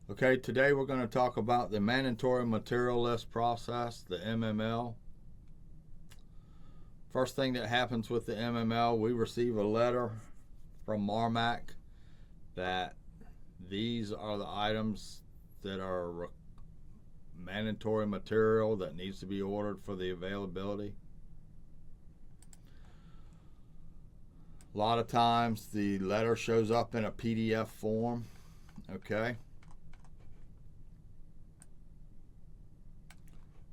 Okay, today we're going to talk about the mandatory material list process, the MML. First thing that happens with the MML, we receive a letter from Marmac that these are the items that are mandatory material that needs to be ordered for the availability. A lot of times the letter shows up in a PDF form, okay?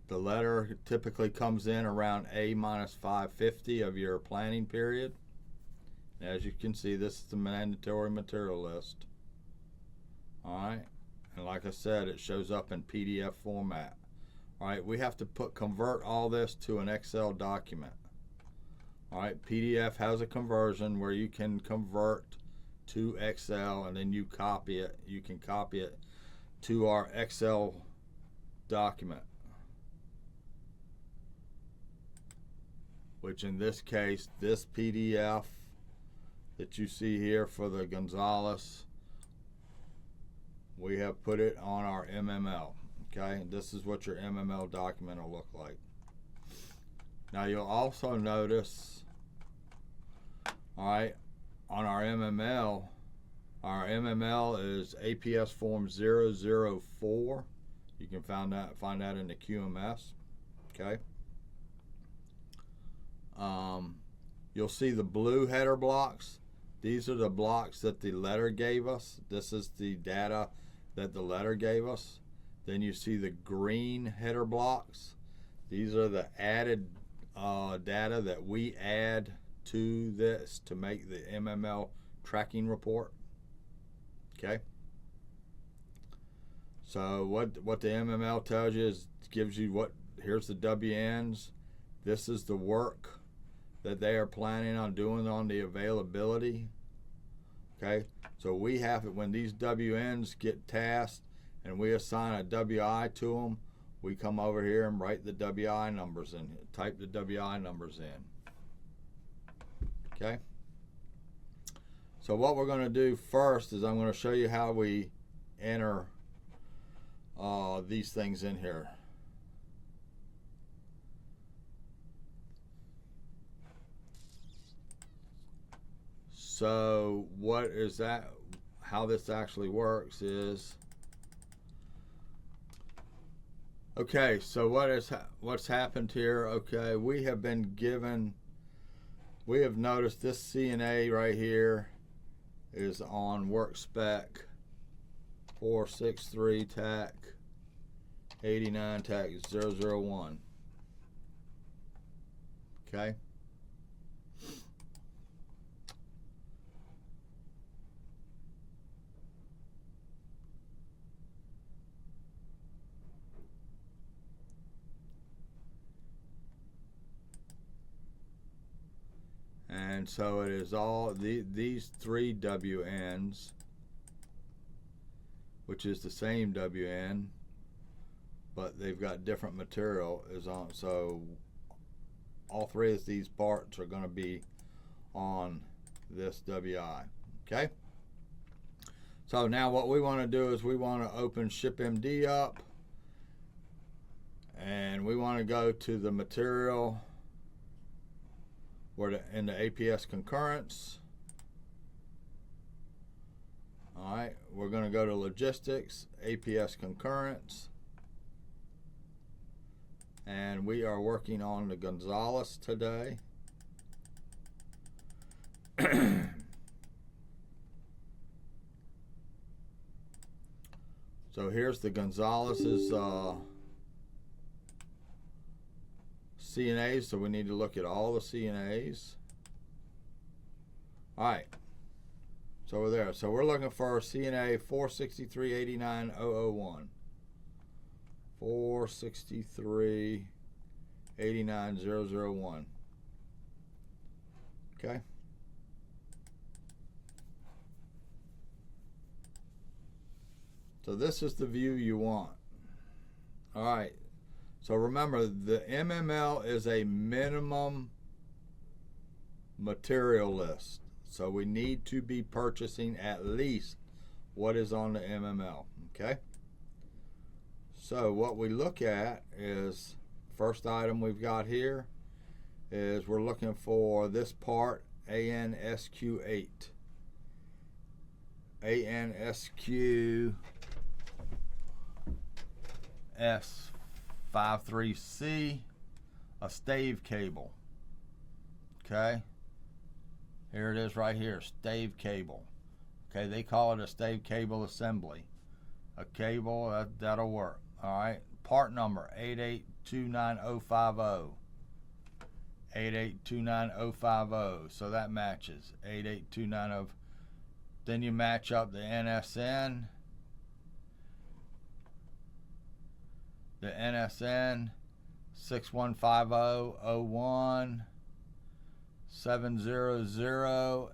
The letter typically comes in around A-550 of your planning period. As you can see, this is the mandatory material list. Alright, and like I said, it shows up in PDF format. Alright, we have to convert all this to an Excel document. Alright, PDF has a conversion where you can convert to Excel and then you copy it. You can copy it to our Excel document, which in this case, this PDF that you see here for the Gonzalez, we have put it on our MML. Okay, this is what your MML document will look like. Now you'll also notice, all right, on our MML is APSForms-004. You can find that in the QMS. Okay. You'll see the blue header blocks. These are the blocks that the letter gave us. This is the data that the letter gave us. Then you see the green header blocks. These are the added data that we add to this to make the MML tracking report. Okay. So what the MML tells you is, gives you here's the WNs. This is the work that they are planning on doing on the availability. Okay, so we have it when these WNs get tasked and we assign a WI to them, we come over here and write the WI numbers in, type the WI numbers in. Okay, so what we're going to do first is I'm going to show you how we enter these things in here. So what is that? How this actually works is, okay, so what's happened here? Okay, we have noticed this CNA right here is on work spec 463 TAC 89 TAC 001. Okay. And so it is all these three WNs, which is the same WN, but they've got different material is on. So all three of these parts are going to be on this WI. Okay. So now what we want to do is we want to open ShipMD up, and we want to go to the material in the APS concurrence. All right, we're going to go to logistics, APS concurrence, and we are working on the Gonzalez today. So here's the Gonzalez's CNAs, so we need to look at all the CNAs. All right, so we're there. So we're looking for CNA 463-89-001. 463-89-001. Okay. So this is the view you want. All right. So remember, the MML is a minimum material list. So we need to be purchasing at least what is on the MML. Okay. So what we look at is, first item we've got here is we're looking for this part ANSQ8. ANSQ-S53C, a stave cable. Okay, here it is right here, stave cable. Okay, they call it a stave cable assembly. A cable, that'll work. All right, part number 8829050. 8829050. So that matches 88290. Then you match up the NSN. The NSN 615001 700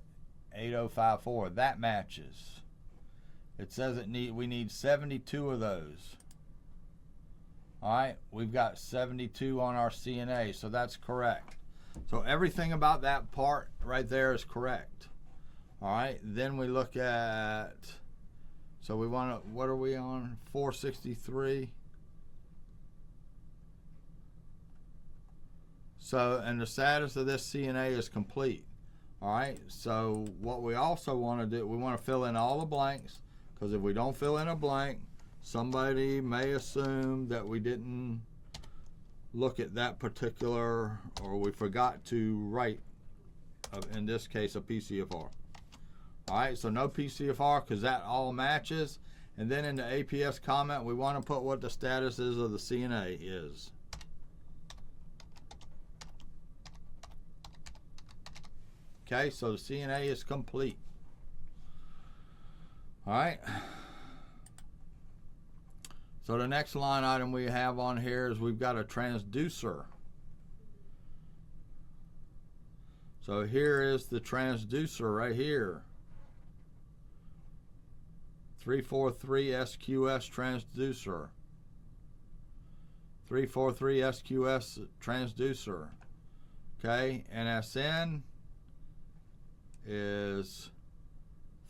8054. That matches. It says we need 72 of those. All right, we've got 72 on our CNA, so that's correct. So everything about that part right there is correct. All right, then we look at, so we want to, what are we on? 463. So, and the status of this CNA is complete. All right, so what we also want to do, we want to fill in all the blanks, because if we don't fill in a blank, somebody may assume that we didn't look at that particular, or we forgot to write, in this case, a PCFR. All right, so no PCFR because that all matches. And then in the APS comment, we want to put what the status is of the CNA is. Okay, so the CNA is complete. All right. So the next line item we have on here is we've got a transducer. So here is the transducer right here. 343 SQS transducer. 343 SQS transducer. Okay, NSN is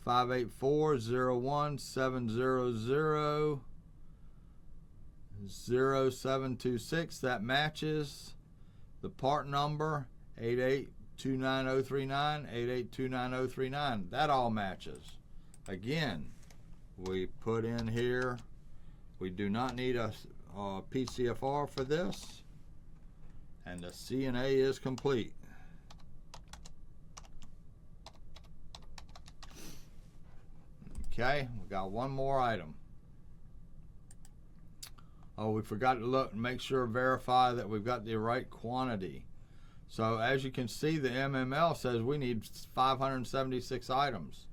584017000 0726. That matches. The part number 8829039, 8829039. That all matches. Again, we put in here, we do not need a PCFR for this, and the CNA is complete. Okay, we got one more item. Oh, we forgot to look and make sure, verify that we've got the right quantity. So as you can see, the MML says we need 576 items.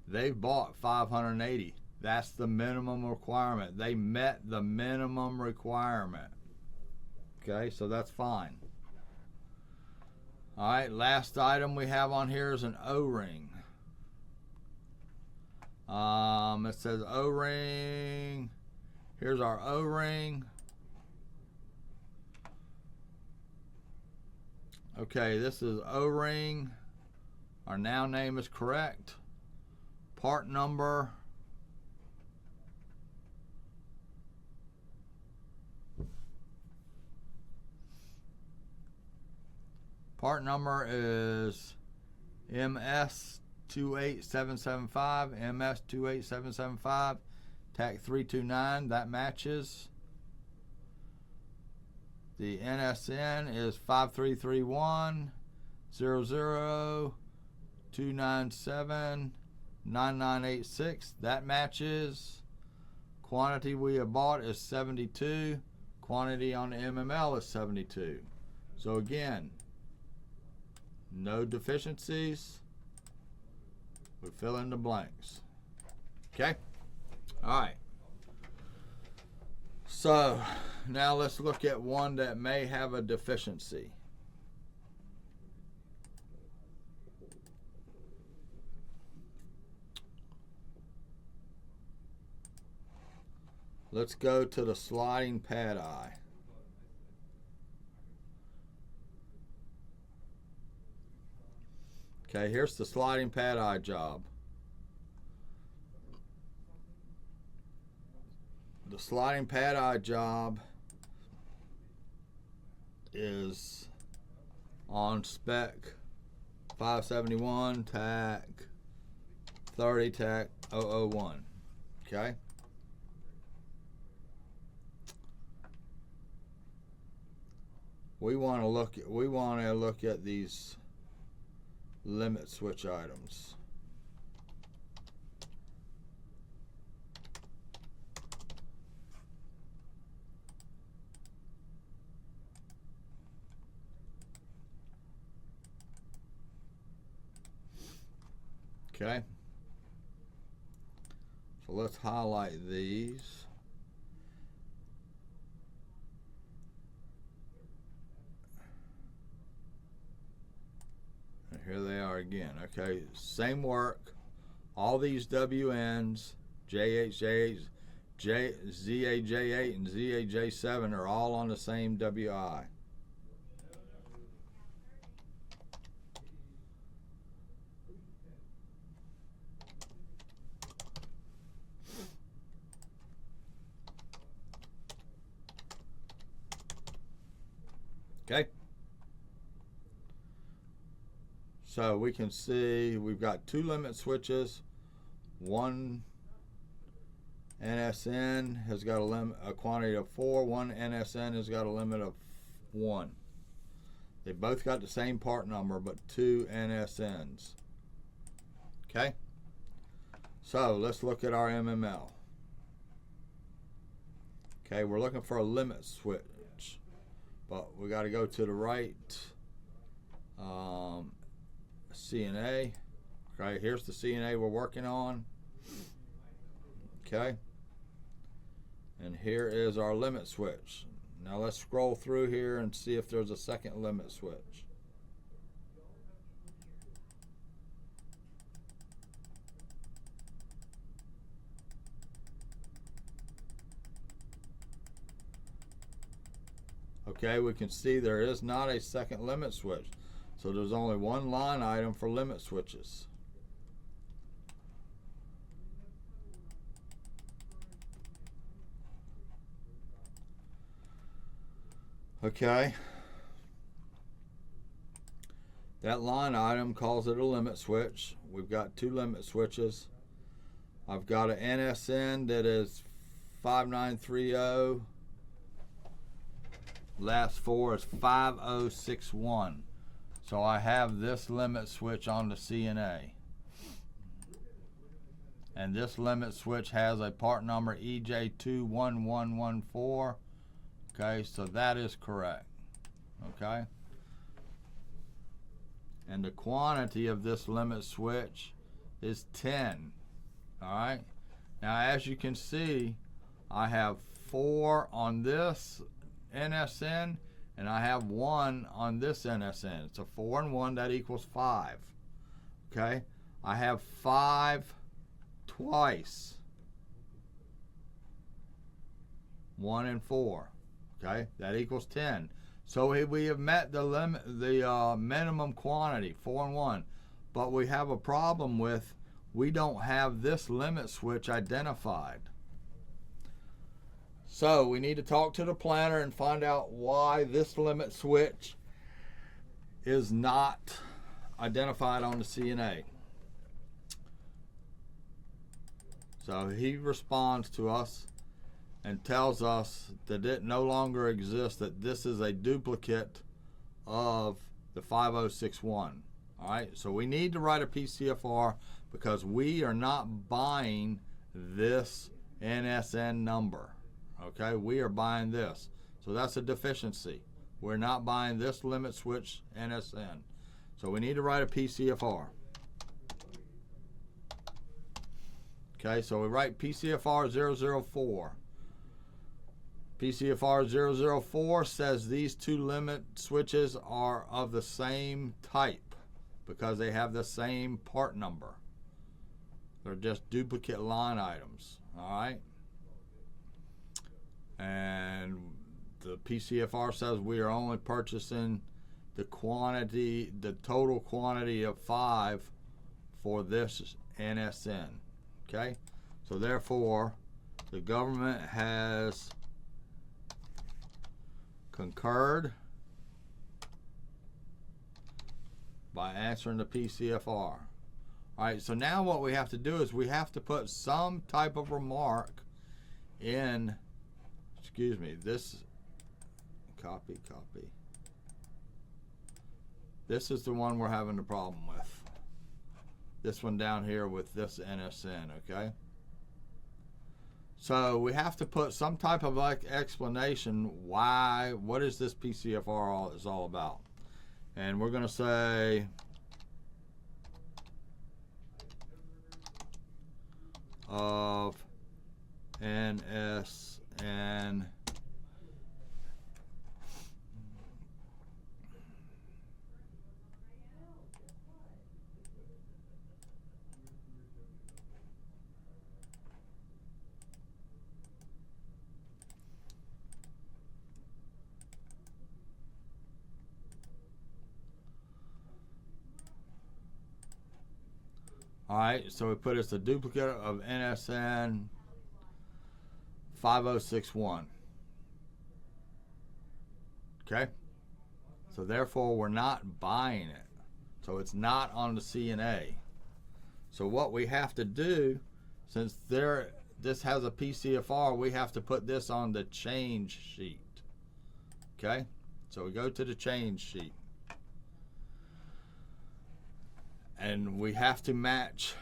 They've bought 580. That's the minimum requirement. They met the minimum requirement. Okay, so that's fine. All right, last item we have on here is an O-ring. It says O-ring. Here's our O-ring. Okay, this is O-ring. Our now name is correct. Part number. Part number is MS28775, MS28775, TAC 329, that matches. The NSN is 5331 00 297 9986, that matches. Quantity we have bought is 72. Quantity on the MML is 72. So again, no deficiencies. We fill in the blanks. Okay? All right. So now let's look at one that may have a deficiency. Let's go to the sliding pad eye. Okay, here's the sliding pad eye job. the sliding pad eye job is on spec 571 TAC 30 TAC 001. Okay. We want to look at these limit switch items. Okay. So let's highlight these. And here they are again. Okay, same work. All these WNs, JH, ZAJ8, and ZAJ7 are all on the same WI. Okay. So we can see we've got two limit switches. One NSN has got a quantity of 4. One NSN has got a limit of 1. They both got the same part number, but two NSNs. Okay. So let's look at our MML. Okay, we're looking for a limit switch, but we got to go to the right. CNA. Okay, here's the CNA we're working on. Okay. And here is our limit switch. Now let's scroll through here and see if there's a second limit switch. Okay, we can see there is not a second limit switch. So there's only one line item for limit switches. Okay. That line item calls it a limit switch. We've got two limit switches. I've got an NSN that is 5930. Last four is 5061. So I have this limit switch on the CNA. And this limit switch has a part number EJ21114. Okay, so that is correct. Okay. And the quantity of this limit switch is 10. Alright. Now as you can see, I have 4 on this NSN and I have 1 on this NSN. It's a 4 and 1, that equals 5. Okay. I have 5 twice. 1 and 4. Okay, that equals 10. So we have met the limit, the minimum quantity, 4 and 1. But we have a problem with, we don't have this limit switch identified. So we need to talk to the planner and find out why this limit switch is not identified on the CNA. So he responds to us and tells us that it no longer exists, that this is a duplicate of the 5061. All right, so we need to write a PCFR because we are not buying this NSN number. Okay, we are buying this. So that's a deficiency. We're not buying this limit switch NSN. So we need to write a PCFR. Okay, so we write PCFR 004. PCFR 004 says these two limit switches are of the same type because they have the same part number. They're just duplicate line items, all right? And the PCFR says we are only purchasing the quantity, the total quantity of 5 for this NSN, okay? So therefore, The government has concurred by answering the PCFR. All right, so now what we have to do is we have to put some type of remark in, excuse me, this, copy. This is the one we're having the problem with. This one down here with this NSN, okay? So we have to put some type of explanation why, what is this PCFR is all about. And we're going to say of NSN All right, so we put it's a duplicate of NSN 5061. Okay? So therefore, we're not buying it. So it's not on the CNA. So what we have to do, since this has a PCFR, we have to put this on the change sheet. Okay? So we go to the change sheet. And we have to match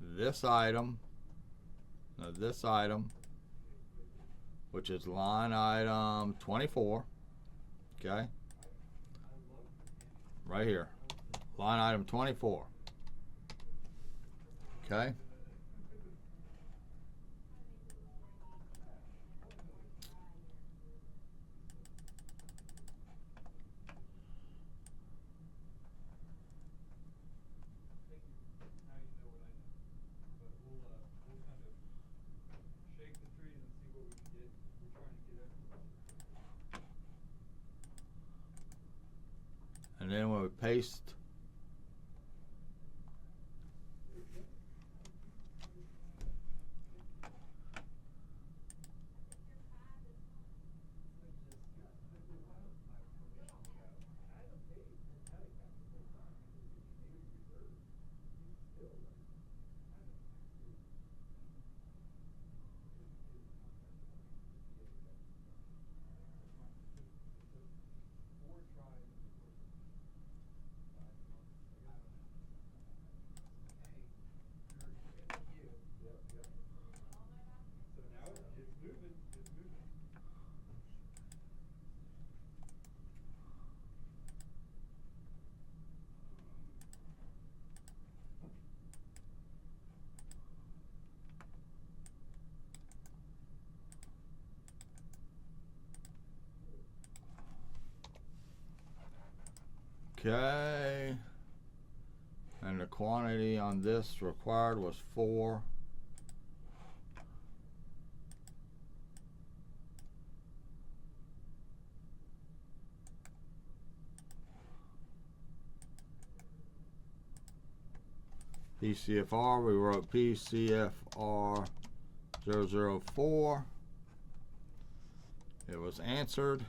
this item, which is line item 24, okay? Right here, line item 24, okay? And then when we paste okay, and the quantity on this required was 4. PCFR, we wrote PCFR 004. It was answered.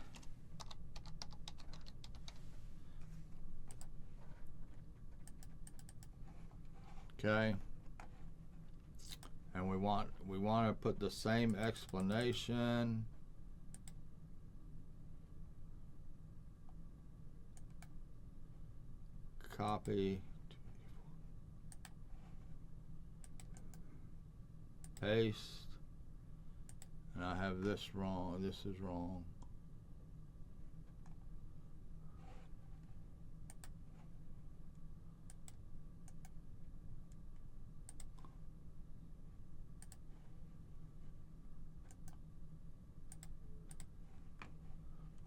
Okay, and we want to put the same explanation copy, paste, and I have this wrong, this is wrong.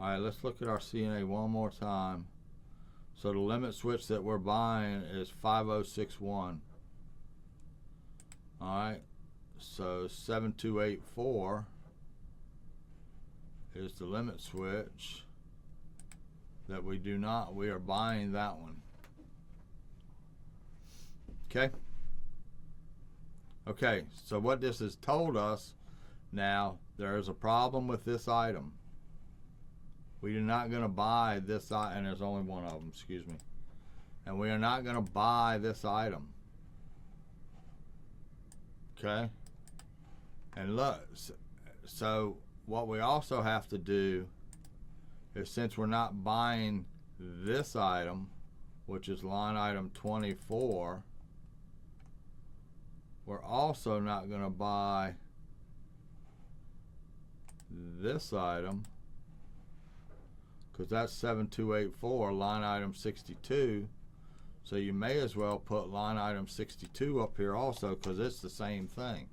All right, let's look at our CNA one more time. So the limit switch that we're buying is 5061. All right, so 7284 is the limit switch that we are buying that one. Okay. Okay, so what this has told us Now, there is a problem with this item. We are not going to buy this item, and there's only one of them, excuse me. And we are not going to buy this item. Okay? And look, so what we also have to do is, since we're not buying this item, which is line item 24, we're also not going to buy this item, because that's 7284, line item 62. So you may as well put line item 62 up here also, because it's the same thing.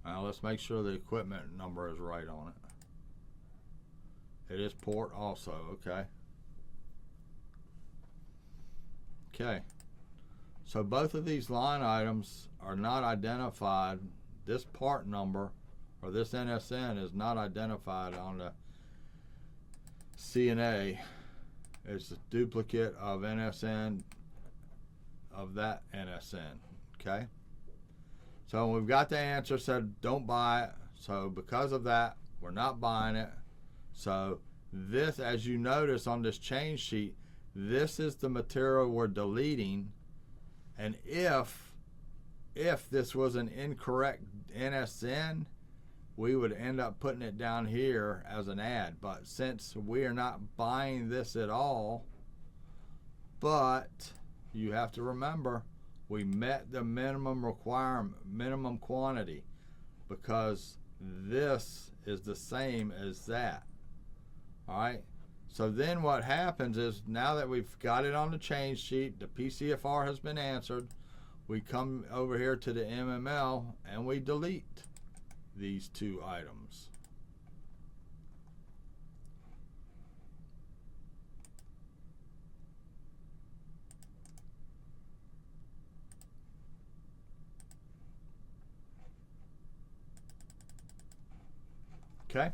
Now let's make sure the equipment number is right on it. It is port also, okay. Okay, so both of these line items are not identified. This part number, or this NSN, is not identified on the CNA. It's a duplicate of NSN of that NSN, okay? So we've got the answer, said don't buy it. So because of that, we're not buying it. So this, as you notice on this change sheet, this is the material we're deleting. And if this was an incorrect NSN, we would end up putting it down here as an add. But since we are not buying this at all, but you have to remember, we met the minimum requirement, minimum quantity, because this is the same as that. All right. So then what happens is, now that we've got it on the change sheet, the PCFR has been answered, we come over here to the MML and we delete these two items. Okay.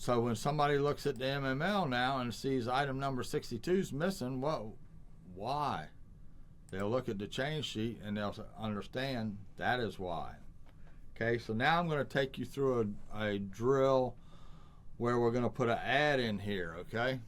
So when somebody looks at the MML now and sees item number 62 is missing, well, why? They'll look at the change sheet and they'll understand that is why. Okay, so now I'm going to take you through a drill where we're going to put an add in here, okay?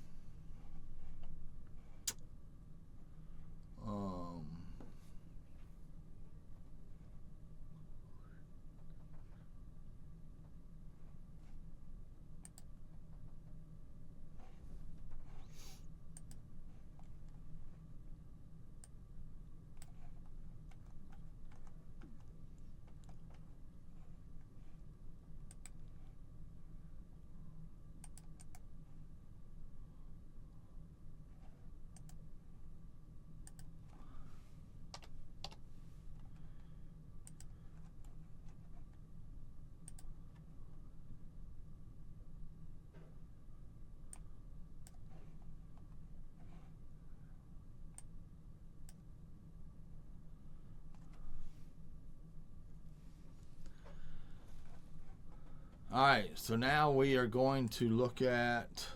All right, so now we are going to look at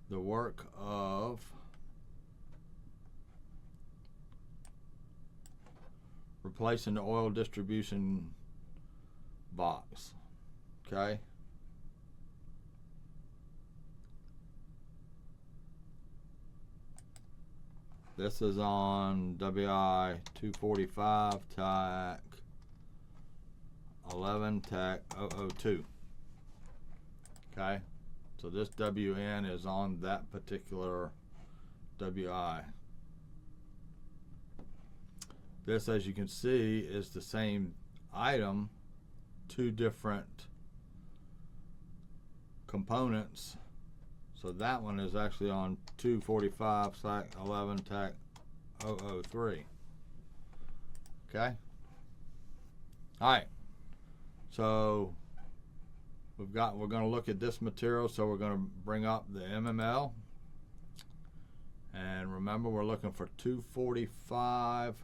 the work of replacing the oil distribution box, okay? This is on WI 245 TAC 11 TAC 002. Okay, so this WN is on that particular WI. This, as you can see, is the same item, two different components. So that one is actually on 245 TAC 11 TAC 003. Okay. All right. So we're going to look at this material. So we're going to bring up the MML, and remember, we're looking for 245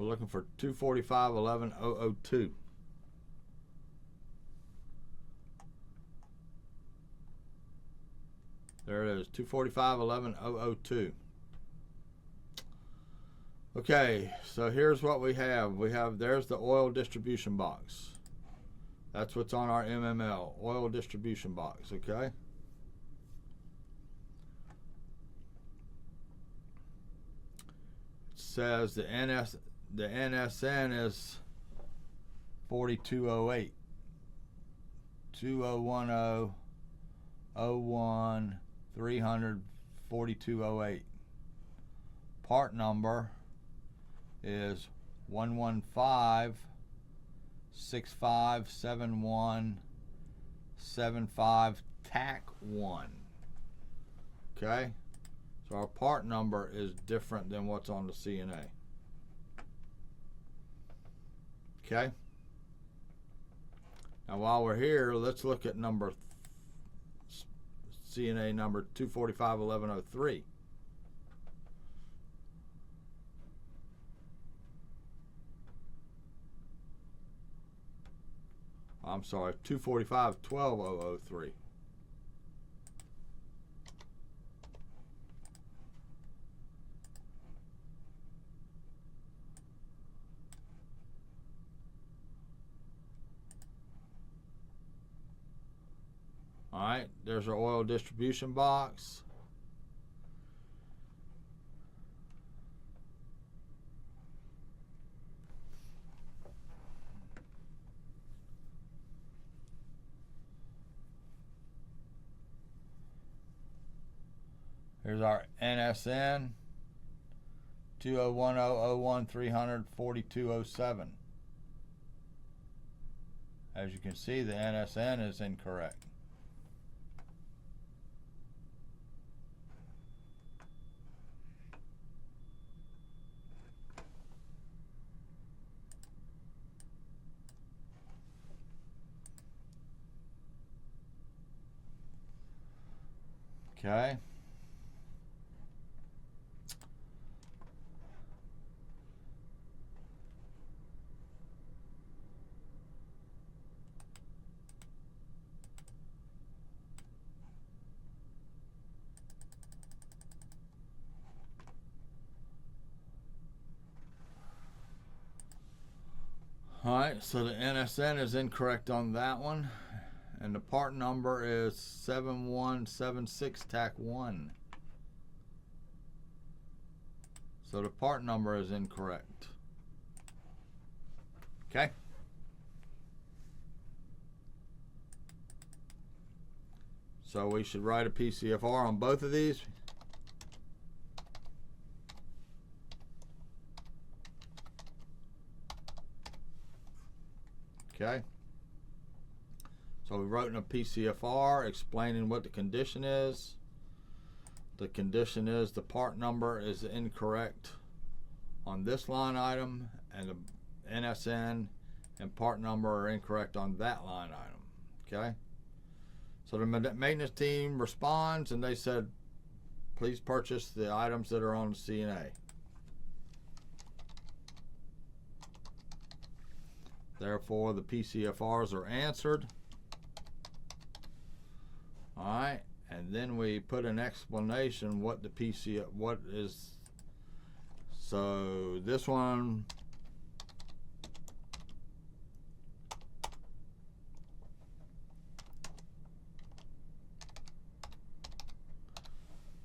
We're looking for 245.11.002. There it is, 245.11.002. Okay, so here's what we have. There's the oil distribution box. That's what's on our MML, oil distribution box, okay? It says the NSN is 4208, 2010, 01, 300, 4208. Part number is 115-6571-75 TAC 1. Okay? So our part number is different than what's on the CNA. Okay? Now while we're here, let's look at CNA number 245.11.03. I'm sorry, 245.12.003. All right, there's our oil distribution box. Here's our NSN 2010-01-300-4207. As you can see, the NSN is incorrect. Okay. Alright, so the NSN is incorrect on that one. And the part number is 7176 TAC 1. So the part number is incorrect. Okay? So we should write a PCFR on both of these. Okay, so we wrote in a PCFR explaining what the condition is. The condition is the part number is incorrect on this line item, and the NSN and part number are incorrect on that line item. Okay, so the maintenance team responds and they said, please purchase the items that are on the CNA. Therefore, the PCFRs are answered. All right, and then we put an explanation what is. So this one,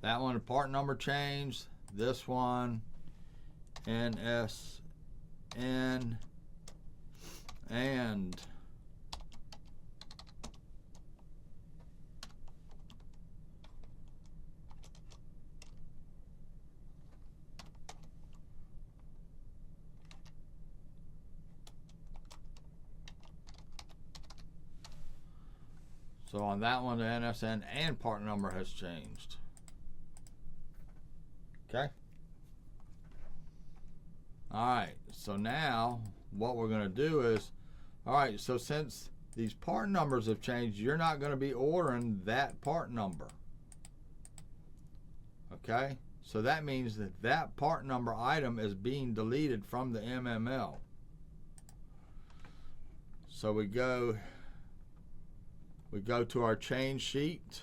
that one, the part number changed. This one, NSN. And so on that one, the NSN and part number has changed. Okay. All right, so now what we're going to do is, all right, so since these part numbers have changed, you're not going to be ordering that part number. Okay, So that means that that part number item is being deleted from the MML. So we go to our change sheet,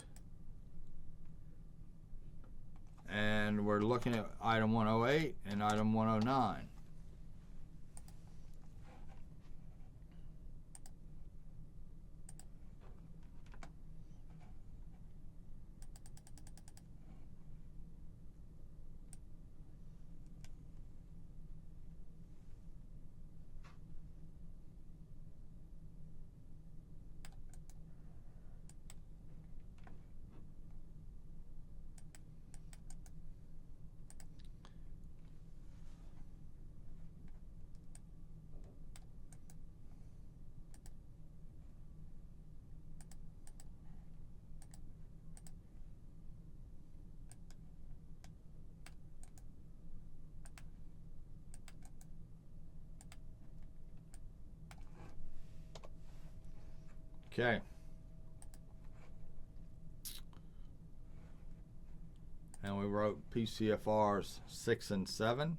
and we're looking at item 108 and item 109. Okay. And we wrote PCFRs 6 and 7.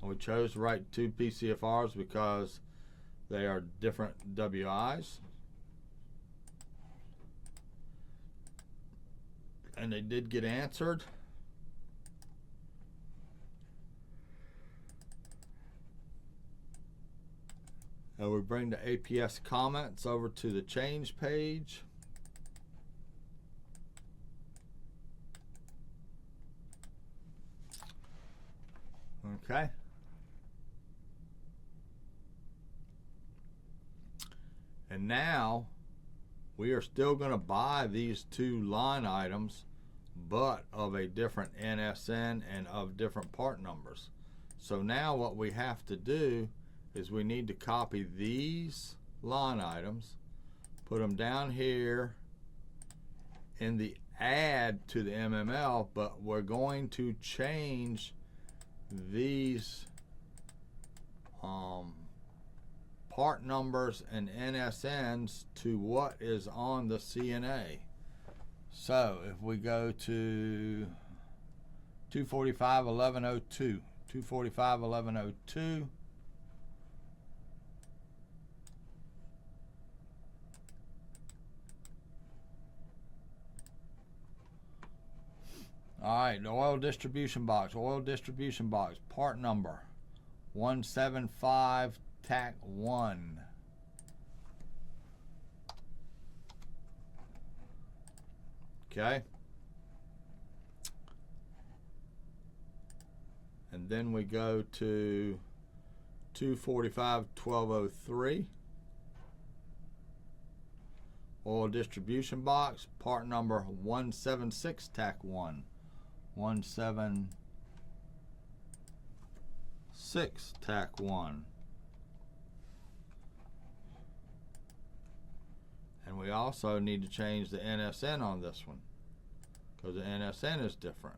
We chose to write 2 PCFRs because they are different WIs. And they did get answered. And we bring the APS comments over to the change page. Okay. And now we are still going to buy these 2 line items, but of a different NSN and of different part numbers. So now what we have to do is we need to copy these line items, put them down here in the add to the MML, but we're going to change these part numbers and NSNs to what is on the CNA. So if we go to 245.11.02, 245.11.02, all right, the oil distribution box, part number 175 TAC 1. Okay. And then we go to 245.12.03. Oil distribution box, part number 176 TAC 1. 176 TAC 1. And we also need to change the NSN on this one because the NSN is different.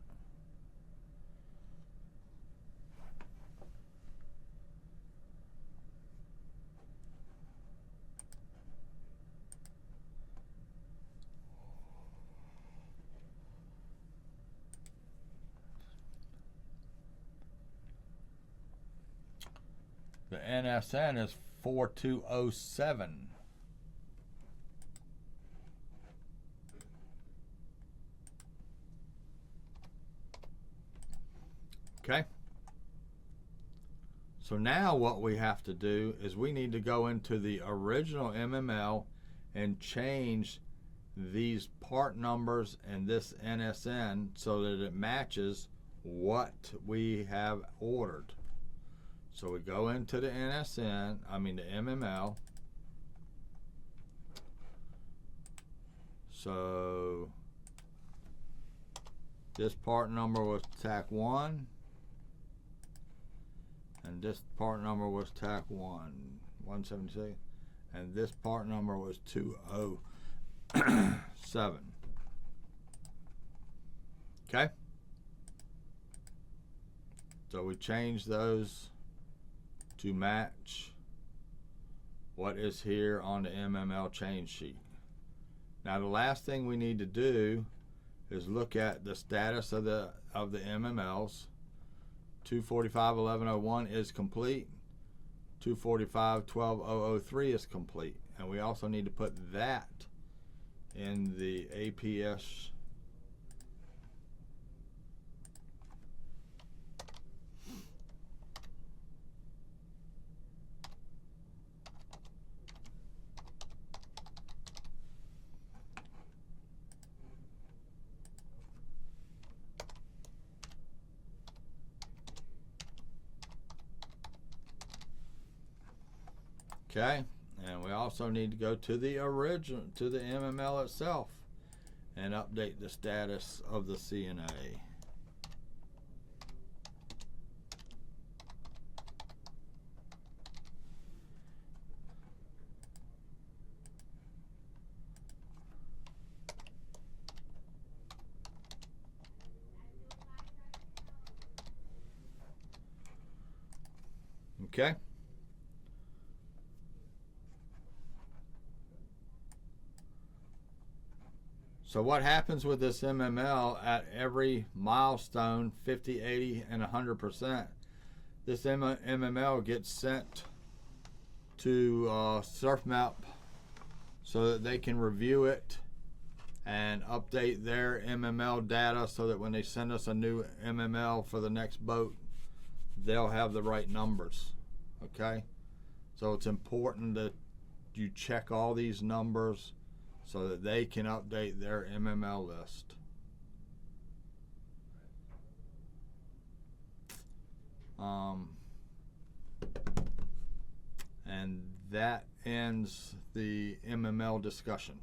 The NSN is 4207. Okay. So now what we have to do is we need to go into the original MML and change these part numbers and this NSN so that it matches what we have ordered. So we go into the the MML. So this part number was TAC 1. And this part number was TAC 176. And this part number was 207. Okay? So we change those to match what is here on the MML change sheet. Now the last thing we need to do is look at the status of the MMLs. 245.11.01 is complete. 245.12.003 is complete. And we also need to put that in the APS Okay, and we also need to go to the MML itself and update the status of the CNA. Okay. So what happens with this MML at every milestone, 50, 80, and 100%, this MML gets sent to SurfMap so that they can review it and update their MML data so that when they send us a new MML for the next boat, they'll have the right numbers. Okay? So it's important that you check all these numbers so that they can update their MML list. And that ends the MML discussion.